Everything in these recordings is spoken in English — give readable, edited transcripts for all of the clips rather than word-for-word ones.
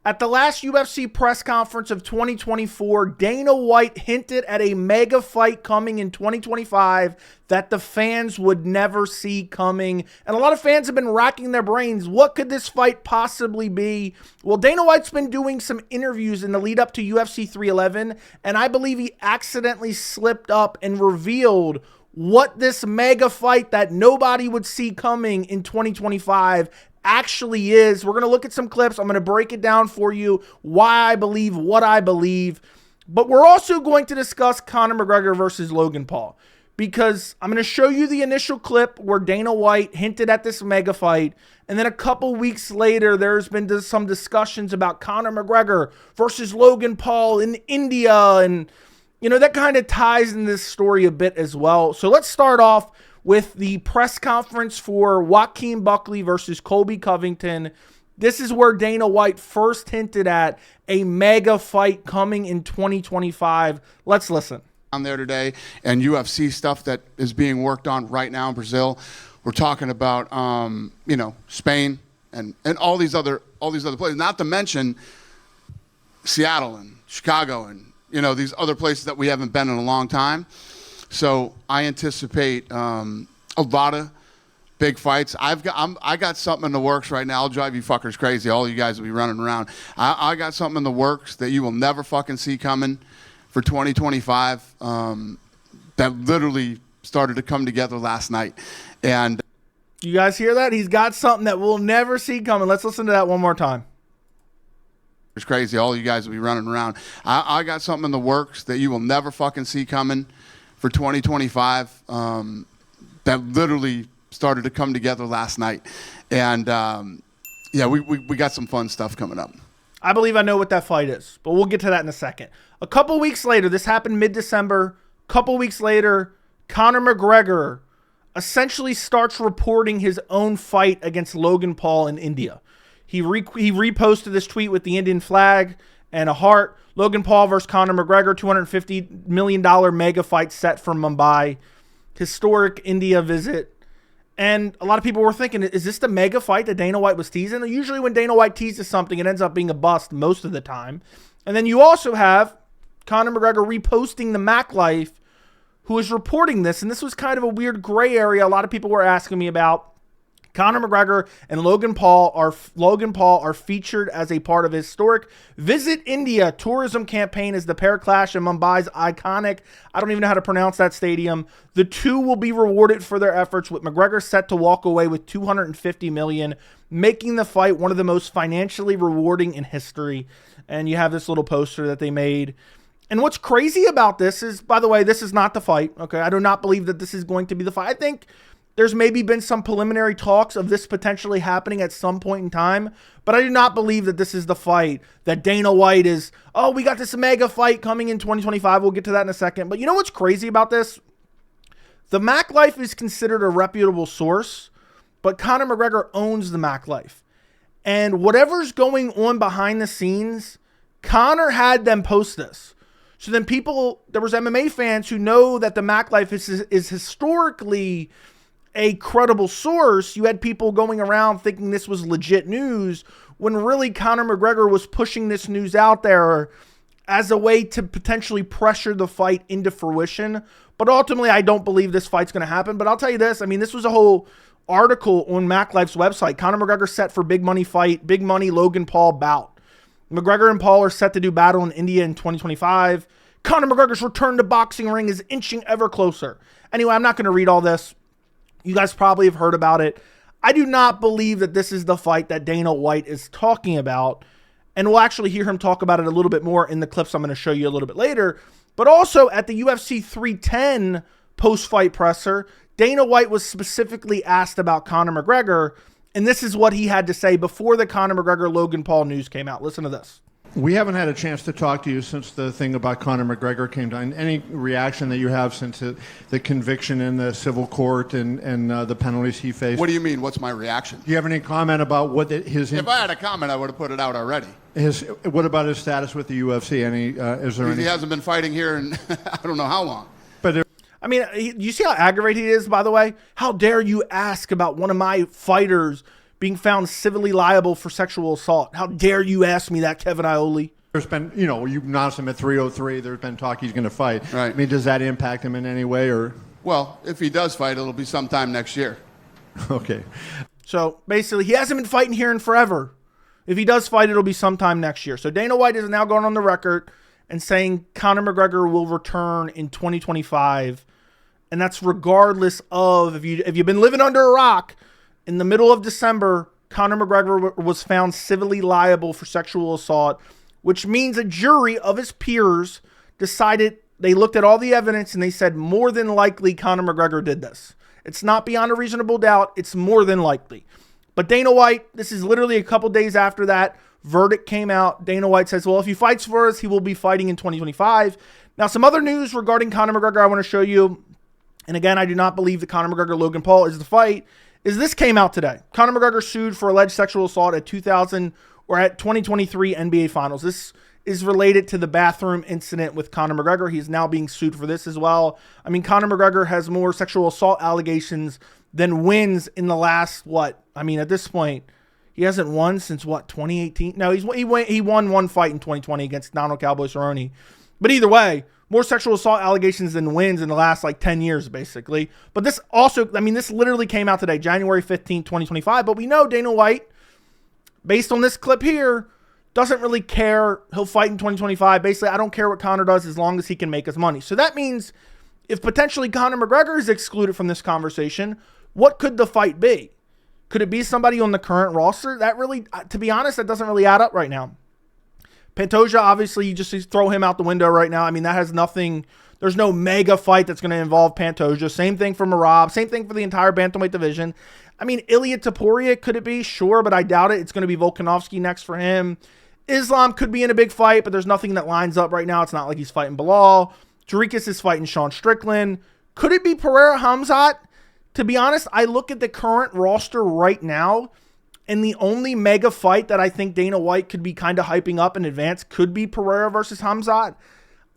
At the last UFC press conference of 2024, Dana White hinted at a mega fight coming in 2025 that the fans would never see coming. And a lot of fans have been racking their brains. What could this fight possibly be? Well, Dana White's been doing some interviews in the lead up to UFC 311, and I believe he accidentally slipped up and revealed what this mega fight that nobody would see coming in 2025 actually is. We're going to look at some clips. I'm going to break it down for you, why I believe what I believe. But we're also going to discuss Conor McGregor versus Logan Paul, because I'm going to show you the initial clip where Dana White hinted at this mega fight. And then a couple weeks later, there's been some discussions about Conor McGregor versus Logan Paul in India. And, you know, that kind of ties in this story a bit as well. So let's start off with the press conference for Joaquin Buckley versus Colby Covington. This is where Dana White first hinted at a mega fight coming in 2025. Let's listen. On there today, and UFC stuff that is being worked on right now in Brazil. We're talking about Spain and all these other places, not to mention Seattle and Chicago and these other places that we haven't been in a long time. So I anticipate a lot of big fights. I got something in the works right now. I'll drive you fuckers crazy. All you guys will be running around. I got something in the works that you will never fucking see coming for 2025. That literally started to come together last night. And you guys hear that? He's got something that we'll never see coming. Let's listen to that one more time. It's crazy. All you guys will be running around. I got something in the works that you will never fucking see coming for 2025, that literally started to come together last night. And we got some fun stuff coming up. I believe I know what that fight is, but we'll get to that in a second. A couple weeks later, this happened mid-December. A couple weeks later, Conor McGregor essentially starts reporting his own fight against Logan Paul in India. He reposted this tweet with the Indian flag and a heart. Logan Paul versus Conor McGregor, $250 million mega fight set for Mumbai. Historic India visit. And a lot of people were thinking, is this the mega fight that Dana White was teasing? Usually when Dana White teases something, it ends up being a bust most of the time. And then you also have Conor McGregor reposting the Mac Life, who is reporting this. And this was kind of a weird gray area a lot of people were asking me about. Conor McGregor and Logan Paul are featured as a part of a historic Visit India tourism campaign as the pair clash in Mumbai's iconic, I don't even know how to pronounce that stadium. The two will be rewarded for their efforts, with McGregor set to walk away with $250 million, making the fight one of the most financially rewarding in history. And you have this little poster that they made. And what's crazy about this is, by the way, this is not the fight. Okay, I do not believe that this is going to be the fight. I think there's maybe been some preliminary talks of this potentially happening at some point in time, but I do not believe that this is the fight that Dana White is, oh, we got this mega fight coming in 2025. We'll get to that in a second. But you know what's crazy about this? The Mac Life is considered a reputable source, but Conor McGregor owns the Mac Life. And whatever's going on behind the scenes, Conor had them post this. So then there was MMA fans who know that the Mac Life is historically a credible source. You had people going around thinking this was legit news, when really Conor McGregor was pushing this news out there as a way to potentially pressure the fight into fruition. But ultimately, I don't believe this fight's going to happen. But I'll tell you this, I mean, this was a whole article on MacLife's website. Conor McGregor set for big money fight, big money Logan Paul bout. McGregor and Paul are set to do battle in India in 2025. Conor McGregor's return to boxing ring is inching ever closer. Anyway, I'm not going to read all this. You guys probably have heard about it. I do not believe that this is the fight that Dana White is talking about. And we'll actually hear him talk about it a little bit more in the clips I'm going to show you a little bit later. But also at the UFC 310 post-fight presser, Dana White was specifically asked about Conor McGregor. And this is what he had to say before the Conor McGregor-Logan Paul news came out. Listen to this. We haven't had a chance to talk to you since the thing about Conor McGregor came down. Any reaction that you have since the conviction in the civil court and the penalties he faced? What do you mean? What's my reaction? Do you have any comment about what his? If I had a comment, I would have put it out already. What about his status with the UFC? He hasn't been fighting here in I don't know how long. But I mean, you see how aggravated he is, by the way? How dare you ask about one of my fighters being found civilly liable for sexual assault. How dare you ask me that, Kevin Iole? There's been, you announced him at 303. There's been talk he's going to fight. Right. I mean, does that impact him in any way, or? Well, if he does fight, it'll be sometime next year. Okay. So basically, he hasn't been fighting here in forever. If he does fight, it'll be sometime next year. So Dana White is now going on the record and saying Conor McGregor will return in 2025. And that's regardless of, if you've been living under a rock, in the middle of December, Conor McGregor was found civilly liable for sexual assault, which means a jury of his peers decided, they looked at all the evidence and they said more than likely Conor McGregor did this. It's not beyond a reasonable doubt. It's more than likely. But Dana White, this is literally a couple days after that verdict came out. Dana White says, well, if he fights for us, he will be fighting in 2025. Now, some other news regarding Conor McGregor I want to show you. And again, I do not believe that Conor McGregor-Logan Paul is the fight. This came out today. Conor McGregor sued for alleged sexual assault at 2023 NBA Finals. This is related to the bathroom incident with Conor McGregor. He is now being sued for this as well. I mean, Conor McGregor has more sexual assault allegations than wins in the last, at this point, he hasn't won since 2018? No, he won one fight in 2020 against Donald Cowboy Cerrone. But either way, more sexual assault allegations than wins in the last 10 years, basically. But this also, this literally came out today, January 15th, 2025. But we know Dana White, based on this clip here, doesn't really care. He'll fight in 2025. Basically, I don't care what Conor does as long as he can make us money. So that means if potentially Conor McGregor is excluded from this conversation, what could the fight be? Could it be somebody on the current roster? That really, to be honest, that doesn't really add up right now. Pantoja, obviously, you just throw him out the window right now. That has nothing. There's no mega fight that's going to involve Pantoja. Same thing for Merab. Same thing for the entire bantamweight division. Ilia Topuria, could it be? Sure, but I doubt it. It's going to be Volkanovski next for him. Islam could be in a big fight, but there's nothing that lines up right now. It's not like he's fighting Bilal. Jarikas is fighting Sean Strickland. Could it be Pereira Hamzat? To be honest, I look at the current roster right now, and the only mega fight that I think Dana White could be kind of hyping up in advance could be Pereira versus Hamzat.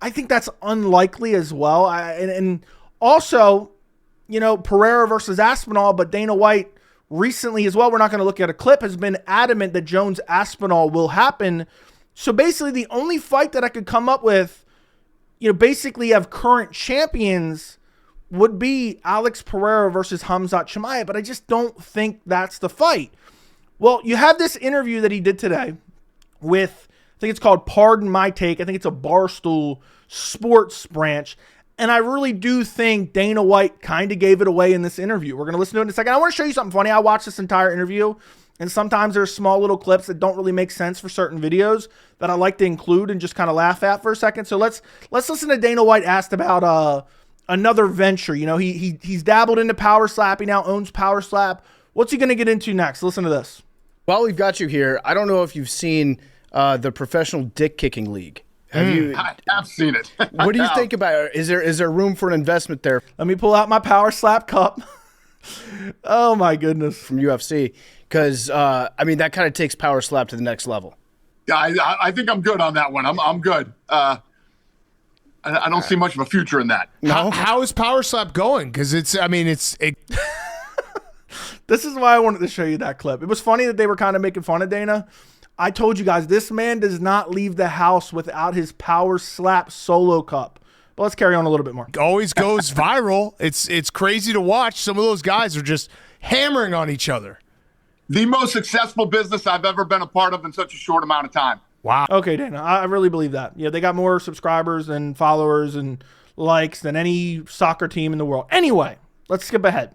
I think that's unlikely as well. And also, Pereira versus Aspinall, but Dana White recently as well, we're not going to look at a clip, has been adamant that Jones-Aspinall will happen. So basically the only fight that I could come up with, basically of current champions would be Alex Pereira versus Hamzat Chimaev, but I just don't think that's the fight. Well, you have this interview that he did today with, I think it's called Pardon My Take. I think it's a Barstool Sports branch. And I really do think Dana White kind of gave it away in this interview. We're going to listen to it in a second. I want to show you something funny. I watched this entire interview, and sometimes there's small little clips that don't really make sense for certain videos that I like to include and just kind of laugh at for a second. So let's listen to Dana White asked about another venture. He's dabbled into Power Slap. He now owns Power Slap. What's he going to get into next? Listen to this. While we've got you here, I don't know if you've seen the Professional Dick Kicking League. I have seen it. What do you think about it? Is there room for an investment there? Let me pull out my Power Slap cup. Oh my goodness. From UFC, because that kind of takes Power Slap to the next level. Yeah, I think I'm good on that one. I'm good. I don't see much of a future in that. No? How is Power Slap going? Because it's. This is why I wanted to show you that clip. It was funny that they were kind of making fun of Dana. I told you guys, this man does not leave the house without his Power Slap solo cup. But let's carry on a little bit more. Always goes viral. It's crazy to watch. Some of those guys are just hammering on each other. The most successful business I've ever been a part of in such a short amount of time. Wow. Okay, Dana, I really believe that. Yeah, they got more subscribers and followers and likes than any soccer team in the world. Anyway, let's skip ahead,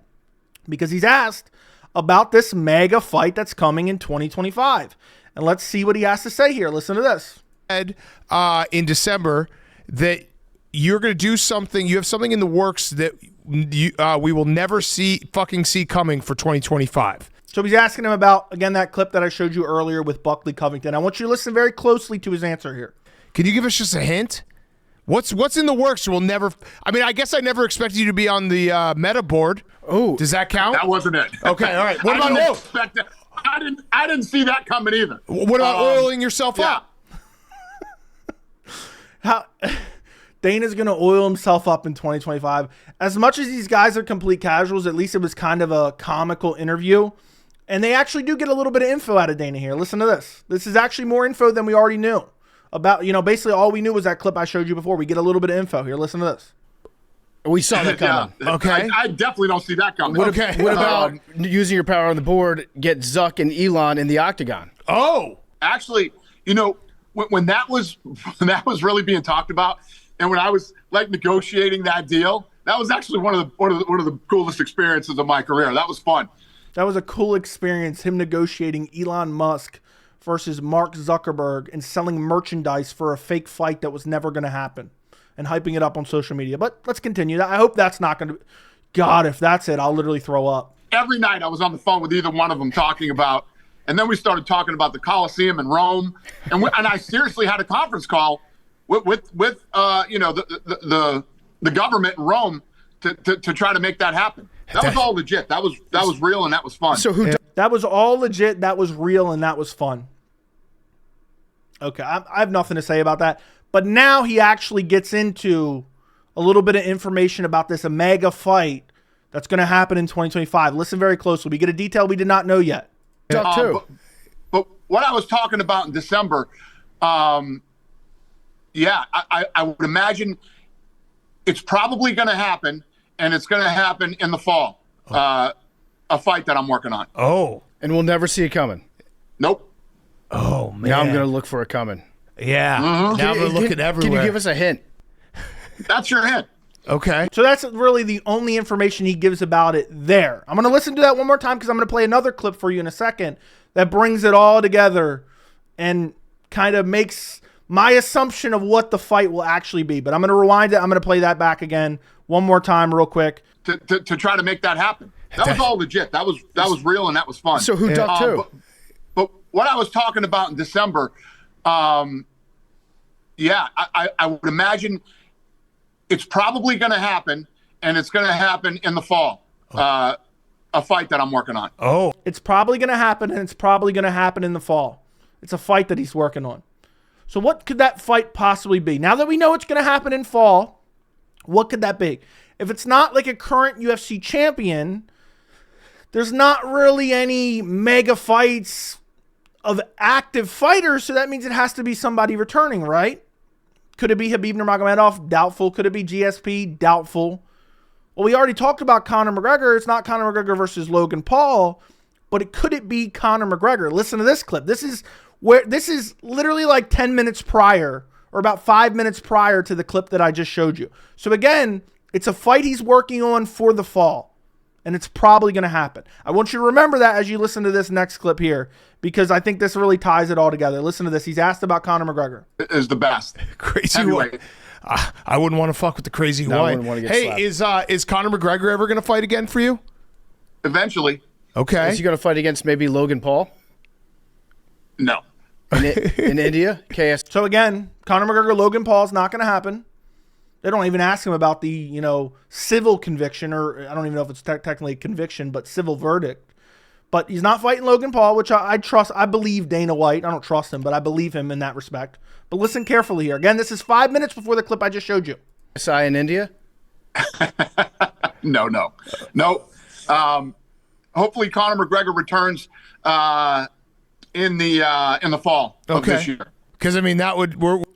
because he's asked about this mega fight that's coming in 2025. And let's see what he has to say here. Listen to this. In December, that you're going to do something. You have something in the works that we will never see coming for 2025. So he's asking him about, again, that clip that I showed you earlier with Buckley Covington. I want you to listen very closely to his answer here. Can you give us just a hint? What's in the works? We'll never. I guess I never expected you to be on the meta board. Oh, does that count? That wasn't it. Okay, all right. What about I didn't see that coming either. What about oiling yourself up? Dana's going to oil himself up in 2025. As much as these guys are complete casuals, at least it was kind of a comical interview. And they actually do get a little bit of info out of Dana here. Listen to this. This is actually more info than we already knew about, basically all we knew was that clip I showed you before. We get a little bit of info here. Listen to this. We saw that coming. Yeah, Okay. I definitely don't see that coming. What Okay. about using your power on the board, get Zuck and Elon in the octagon? Oh. Actually, when that was really being talked about, and when I was like negotiating that deal, that was actually one of the coolest experiences of my career. That was fun. That was a cool experience, him negotiating Elon Musk versus Mark Zuckerberg and selling merchandise for a fake fight that was never going to happen and hyping it up on social media. But let's continue. I hope that's not going to – God, if that's it, I'll literally throw up. Every night I was on the phone with either one of them talking about – and then we started talking about the Coliseum in Rome. And I seriously had a conference call with the government in Rome to try to make that happen. That was all legit. That was real, and that was fun. So That was all legit. That was real, and that was fun. Okay, I have nothing to say about that. But now he actually gets into a little bit of information about this mega fight that's going to happen in 2025. Listen very closely. We get a detail we did not know yet. Talk too. But what I was talking about in December, I would imagine it's probably going to happen, and it's going to happen in the fall. A fight that I'm working on. Oh. And we'll never see it coming. Nope. Oh, man. Now I'm going to look for it coming. Yeah. Now we're looking everywhere. Can you give us a hint? That's your hint. Okay. So that's really the only information he gives about it there. I'm going to listen to that one more time because I'm going to play another clip for you in a second that brings it all together and kind of makes my assumption of what the fight will actually be. But I'm going to rewind it. I'm going to play that back again one more time real quick. To try to make that happen. That was all legit. That was real, and that was fun. So who ducked too? But what I was talking about in December, I would imagine it's probably going to happen, and it's going to happen in the fall. A fight that I'm working on. Oh. It's probably going to happen, and it's probably going to happen in the fall. It's a fight that he's working on. So what could that fight possibly be? Now that we know it's going to happen in fall, what could that be? If it's not like a current UFC champion, there's not really any mega fights of active fighters, so that means it has to be somebody returning, right? Could it be Khabib Nurmagomedov? Doubtful. Could it be GSP? Doubtful. Well, we already talked about Conor McGregor. It's not Conor McGregor versus Logan Paul, but could it be Conor McGregor? Listen to this clip. This is literally like 10 minutes prior, or about 5 minutes prior to the clip that I just showed you. So again, it's a fight he's working on for the fall, and it's probably going to happen. I want you to remember that as you listen to this next clip here, because I think this really ties it all together. Listen to this. He's asked about Conor McGregor. It is the best. Crazy Anyway. white. I wouldn't want to fuck with the crazy No, I white. wouldn't want to get Hey, slapped. is Conor McGregor ever going to fight again for you? Eventually, Okay. Is he going to fight against maybe Logan Paul no. in India? KS. So again, Conor McGregor, Logan Paul is not going to happen. They don't even ask him about the, civil conviction, or I don't even know if it's technically a conviction, but civil verdict. But he's not fighting Logan Paul, which I trust. I believe Dana White. I don't trust him, but I believe him in that respect. But listen carefully here. Again, this is 5 minutes before the clip I just showed you. SI in India? No. Hopefully Conor McGregor returns in the fall of this year. Because,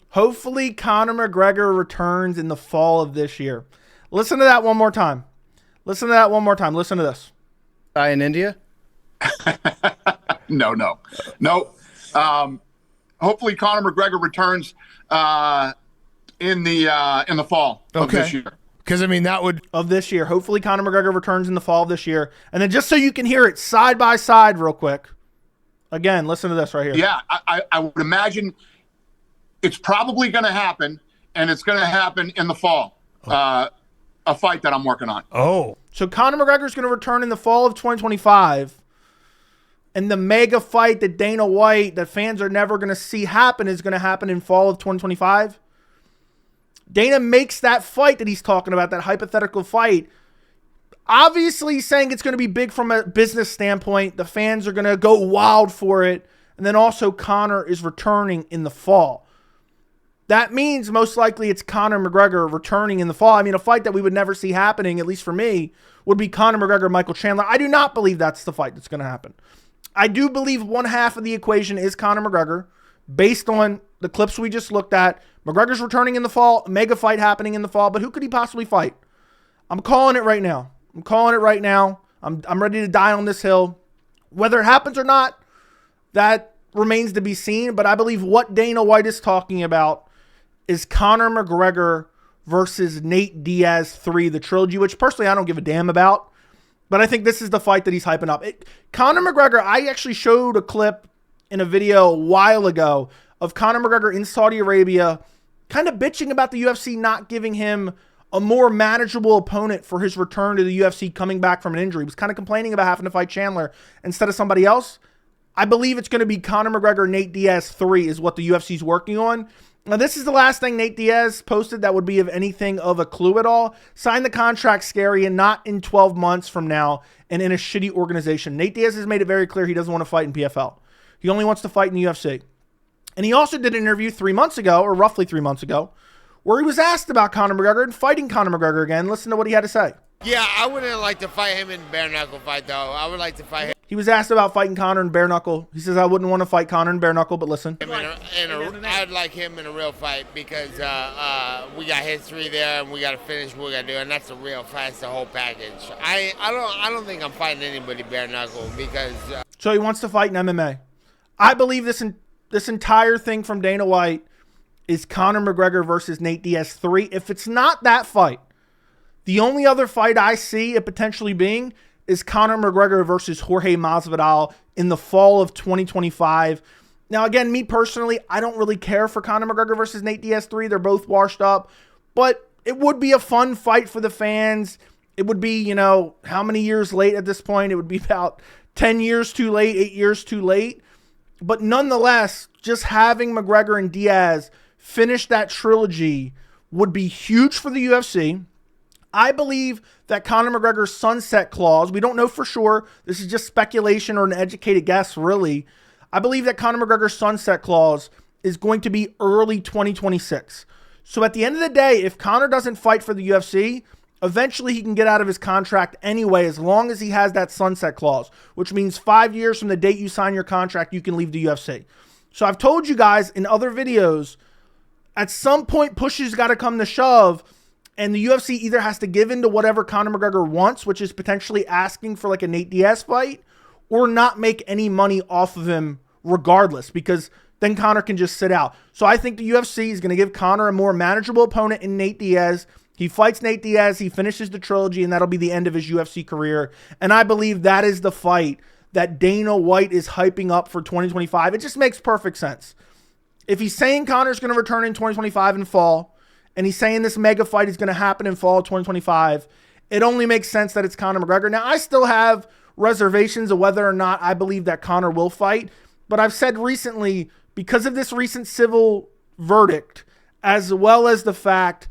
Hopefully Conor McGregor returns in the fall of this year. Listen to that one more time. Listen to this. SI in India? No. Hopefully Conor McGregor returns in the fall of this year. Because, Of this year. Hopefully Conor McGregor returns in the fall of this year. And then just so you can hear it side by side real quick. Again, listen to this right here. Yeah, I would imagine it's probably going to happen, and it's going to happen in the fall. A fight that I'm working on. Oh. So Conor McGregor is going to return in the fall of 2025. And the mega fight that Dana White, that fans are never going to see happen, is going to happen in fall of 2025. Dana makes that fight that he's talking about, that hypothetical fight, obviously saying it's going to be big from a business standpoint. The fans are going to go wild for it. And then also Conor is returning in the fall. That means most likely it's Conor McGregor returning in the fall. I mean, a fight that we would never see happening, at least for me, would be Conor McGregor, Michael Chandler. I do not believe that's the fight that's going to happen. I do believe one half of the equation is Conor McGregor, based on the clips we just looked at. McGregor's returning in the fall, a mega fight happening in the fall, but who could he possibly fight? I'm calling it right now. I'm ready to die on this hill. Whether it happens or not, that remains to be seen, but I believe what Dana White is talking about is Conor McGregor versus Nate Diaz 3, the trilogy, which personally I don't give a damn about. But I think this is the fight that he's hyping up. Conor McGregor, I actually showed a clip in a video a while ago of Conor McGregor in Saudi Arabia kind of bitching about the UFC not giving him a more manageable opponent for his return to the UFC coming back from an injury. He was kind of complaining about having to fight Chandler instead of somebody else. I believe it's going to be Conor McGregor, Nate Diaz 3 is what the UFC's working on. Now, this is the last thing Nate Diaz posted that would be of anything of a clue at all. Sign the contract, scary, and not in 12 months from now and in a shitty organization. Nate Diaz has made it very clear he doesn't want to fight in PFL. He only wants to fight in the UFC. And he also did an interview 3 months ago, or roughly 3 months ago, where he was asked about Conor McGregor and fighting Conor McGregor again. Listen to what he had to say. Yeah, I wouldn't like to fight him in bare knuckle fight, though. I would like to fight him. He was asked about fighting Conor in bare knuckle. He says, I wouldn't want to fight Conor in bare knuckle, but listen. I'd like him in a real fight because we got history there and we got to finish what we got to do, and that's a real fight. It's the whole package. I don't think I'm fighting anybody bare knuckle because. So he wants to fight in MMA. I believe this entire thing from Dana White is Conor McGregor versus Nate Diaz 3. If it's not that fight, the only other fight I see it potentially being is Conor McGregor versus Jorge Masvidal in the fall of 2025. Now, again, me personally, I don't really care for Conor McGregor versus Nate Diaz 3. They're both washed up. But it would be a fun fight for the fans. It would be, how many years late at this point? It would be about 10 years too late, 8 years too late. But nonetheless, just having McGregor and Diaz finish that trilogy would be huge for the UFC. I believe that Conor McGregor's sunset clause, we don't know for sure, this is just speculation or an educated guess, really. I believe that Conor McGregor's sunset clause is going to be early 2026. So at the end of the day, if Conor doesn't fight for the UFC, eventually he can get out of his contract anyway, as long as he has that sunset clause, which means 5 years from the date you sign your contract, you can leave the UFC. So I've told you guys in other videos, at some point, push has got to come to shove, and the UFC either has to give in to whatever Conor McGregor wants, which is potentially asking for like a Nate Diaz fight, or not make any money off of him regardless, because then Conor can just sit out. So I think the UFC is going to give Conor a more manageable opponent in Nate Diaz. He fights Nate Diaz, he finishes the trilogy, and that'll be the end of his UFC career. And I believe that is the fight that Dana White is hyping up for 2025. It just makes perfect sense. If he's saying Conor's going to return in 2025 in fall, and he's saying this mega fight is going to happen in fall of 2025, it only makes sense that it's Conor McGregor. Now, I still have reservations of whether or not I believe that Conor will fight, but I've said recently, because of this recent civil verdict, as well as the fact,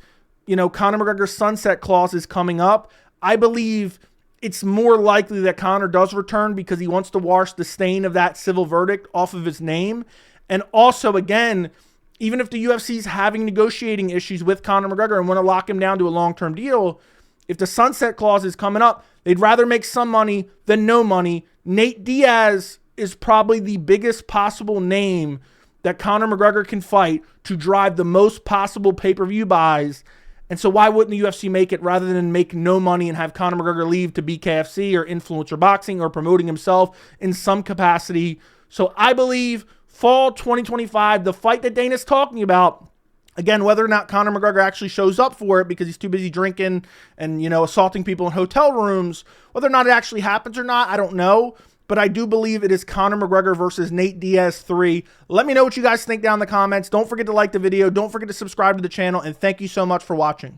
Conor McGregor's sunset clause is coming up, I believe it's more likely that Conor does return because he wants to wash the stain of that civil verdict off of his name. And also, again, even if the UFC is having negotiating issues with Conor McGregor and want to lock him down to a long-term deal, if the sunset clause is coming up, they'd rather make some money than no money. Nate Diaz is probably the biggest possible name that Conor McGregor can fight to drive the most possible pay-per-view buys. And so why wouldn't the UFC make it rather than make no money and have Conor McGregor leave to BKFC or Influencer Boxing or promoting himself in some capacity? So I believe fall 2025, the fight that Dana's talking about, again, whether or not Conor McGregor actually shows up for it because he's too busy drinking and, assaulting people in hotel rooms, whether or not it actually happens or not, I don't know. But I do believe it is Conor McGregor versus Nate Diaz 3. Let me know what you guys think down in the comments. Don't forget to like the video. Don't forget to subscribe to the channel. And thank you so much for watching.